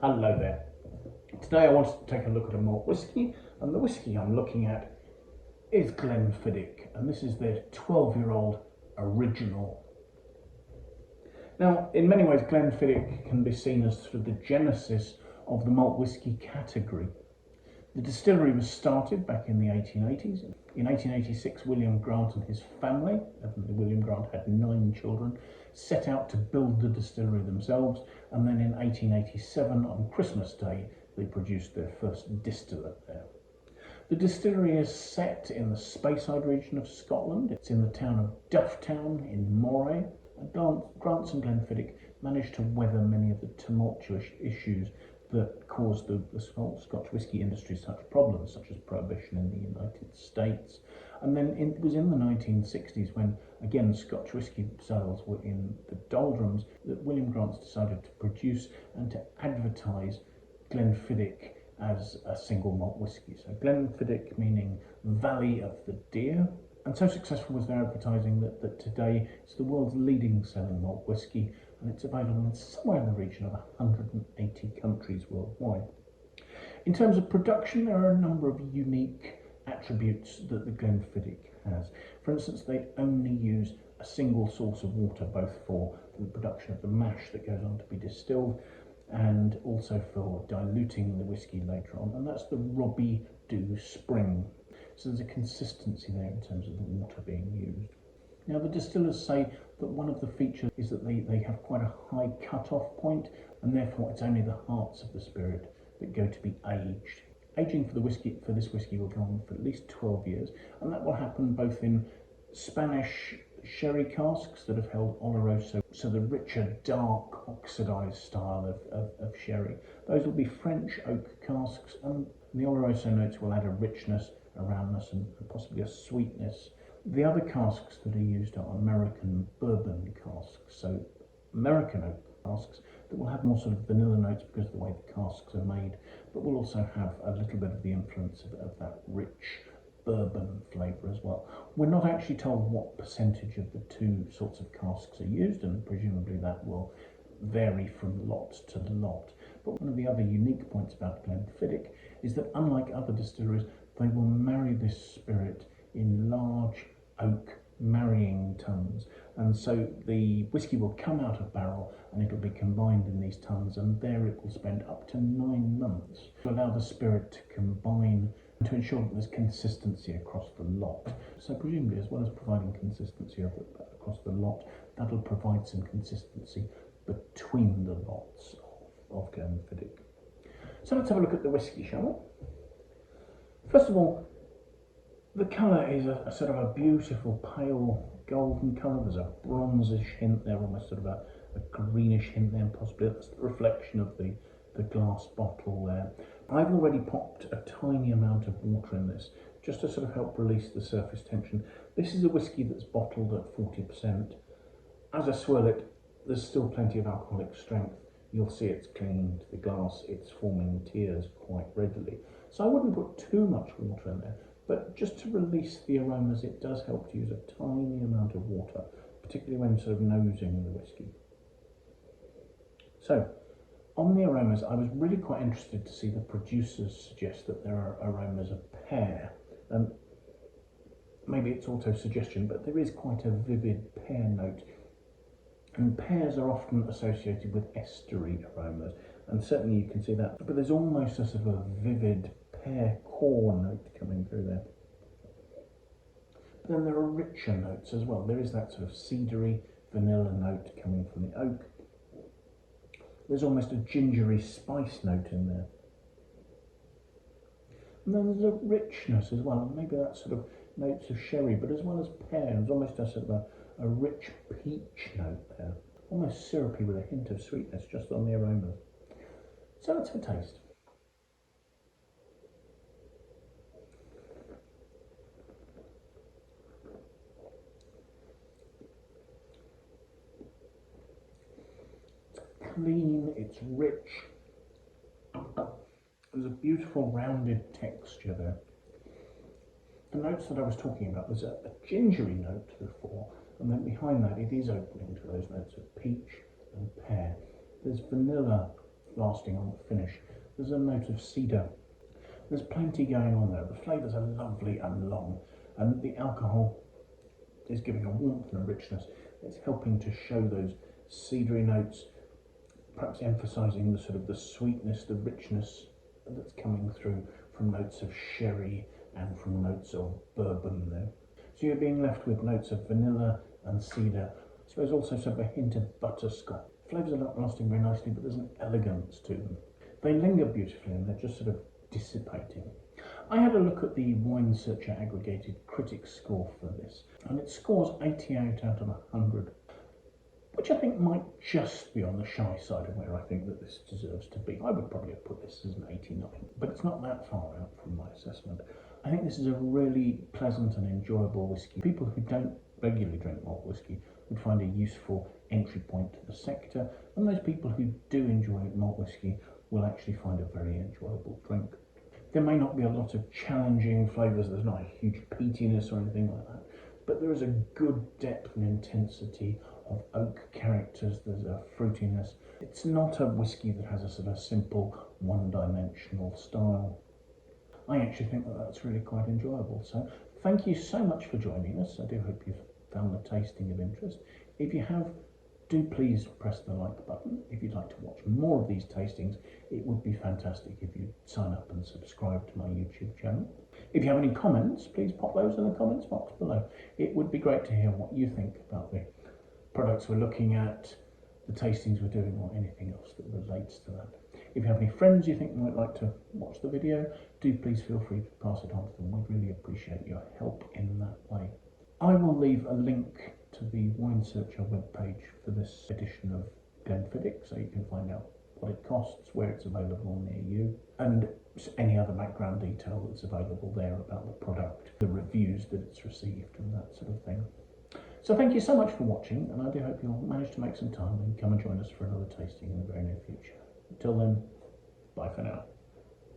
Hello there. Today I wanted to take a look at a malt whisky, and the whisky I'm looking at is Glenfiddich, and this is their 12-year-old original. Now, in many ways, Glenfiddich can be seen as sort of the genesis of the malt whisky category. The distillery was started back in the 1880s. In 1886, William Grant and his family, William Grant had 9 children, set out to build the distillery themselves, and then in 1887, on Christmas Day, they produced their first distillate there. The distillery is set in the Speyside region of Scotland. It's in the town of Dufftown in Moray. And Grants and Glenfiddich managed to weather many of the tumultuous issues that caused the Scotch whisky industry such problems, such as Prohibition in the United States. And then it was in the 1960s when, again, Scotch whisky sales were in the doldrums, that William Grant decided to produce and to advertise Glenfiddich as a single malt whisky. So Glenfiddich meaning Valley of the Deer. And so successful was their advertising that today it's the world's leading selling malt whisky, and it's available in somewhere in the region of 180 countries worldwide. In terms of production, there are a number of unique attributes that the Glenfiddich has. For instance, they only use a single source of water, both for the production of the mash that goes on to be distilled and also for diluting the whisky later on, and that's the Robbie Dew Spring. So there's a consistency there in terms of the water being used. Now, the distillers say that one of the features is that they have quite a high cut-off point, and therefore it's only the hearts of the spirit that go to be aged. Aging for this whisky will go on for at least 12 years, and that will happen both in Spanish sherry casks that have held Oloroso, so the richer, dark, oxidised style of sherry. Those will be French oak casks, and the Oloroso notes will add a richness, a roundness, and possibly a sweetness. The other casks that are used are American bourbon casks, so American oak casks that will have more sort of vanilla notes because of the way the casks are made, but will also have a little bit of the influence of that rich bourbon flavour as well. We're not actually told what percentage of the two sorts of casks are used, and presumably that will vary from lot to lot. But one of the other unique points about Glenfiddich is that unlike other distilleries, they will marry this spirit in large oak marrying tuns, and so the whisky will come out of barrel and it'll be combined in these tuns, and there it will spend up to 9 months to allow the spirit to combine and to ensure that there's consistency across the lot. So presumably, as well as providing consistency across the lot, that'll provide some consistency between the lots of Glenfiddich. So let's have a look at the whisky, shall we? First of all, the colour is a sort of a beautiful pale golden colour. There's a bronzish hint there, almost sort of a greenish hint there, and possibly that's the reflection of the glass bottle there. I've already popped a tiny amount of water in this, just to sort of help release the surface tension. This is a whisky that's bottled at 40%. As I swirl it, there's still plenty of alcoholic strength. You'll see it's clinging to the glass, it's forming tears quite readily. So I wouldn't put too much water in there, but just to release the aromas, it does help to use a tiny amount of water, particularly when sort of nosing the whisky. So, on the aromas, I was really quite interested to see the producers suggest that there are aromas of pear. Maybe it's auto-suggestion, but there is quite a vivid pear note. And pears are often associated with estery aromas, and certainly you can see that. But there's almost a sort of a vivid pear core note coming through there. But then there are richer notes as well. There is that sort of cedary vanilla note coming from the oak. There's almost a gingery spice note in there. And then there's a richness as well, and maybe that sort of notes of sherry, but as well as pear, there's almost a sort of a rich peach note there. Almost syrupy with a hint of sweetness just on the aromas. So let's have a taste. Clean, it's rich, there's a beautiful rounded texture there. The notes that I was talking about, there's a gingery note before, and then behind that it is opening to those notes of peach and pear. There's vanilla lasting on the finish. There's a note of cedar. There's plenty going on there. The flavours are lovely and long, and the alcohol is giving a warmth and a richness. It's helping to show those cedary notes, perhaps emphasising the sort of the sweetness, the richness that's coming through from notes of sherry and from notes of bourbon there. So you're being left with notes of vanilla and cedar. I suppose also sort of a hint of butterscotch. Flavours are not lasting very nicely, but there's an elegance to them. They linger beautifully and they're just sort of dissipating. I had a look at the winesearcher aggregated critic score for this, and it scores 88 out of 100, which I think might just be on the shy side of where I think that this deserves to be. I would probably have put this as an 89, but it's not that far out from my assessment. I think this is a really pleasant and enjoyable whisky. People who don't regularly drink malt whisky would find a useful entry point to the sector, and those people who do enjoy malt whisky will actually find a very enjoyable drink. There may not be a lot of challenging flavours, there's not a huge peatiness or anything like that, but there is a good depth and intensity of oak characters, there's a fruitiness. It's not a whisky that has a sort of simple one-dimensional style. I actually think that that's really quite enjoyable. So thank you so much for joining us. I do hope you've found the tasting of interest. If you have, do please press the like button. If you'd like to watch more of these tastings, it would be fantastic if you'd sign up and subscribe to my YouTube channel. If you have any comments, please pop those in the comments box below. It would be great to hear what you think about the products we're looking at, the tastings we're doing, or anything else that relates to that. If you have any friends you think might like to watch the video, do please feel free to pass it on to them. We'd really appreciate your help in that way. I will leave a link to the winesearcher webpage for this edition of Glenfiddich, so you can find out what it costs, where it's available near you, and any other background detail that's available there about the product, the reviews that it's received, and that sort of thing. So thank you so much for watching, and I do hope you'll manage to make some time and come and join us for another tasting in the very near future. Until then, bye for now.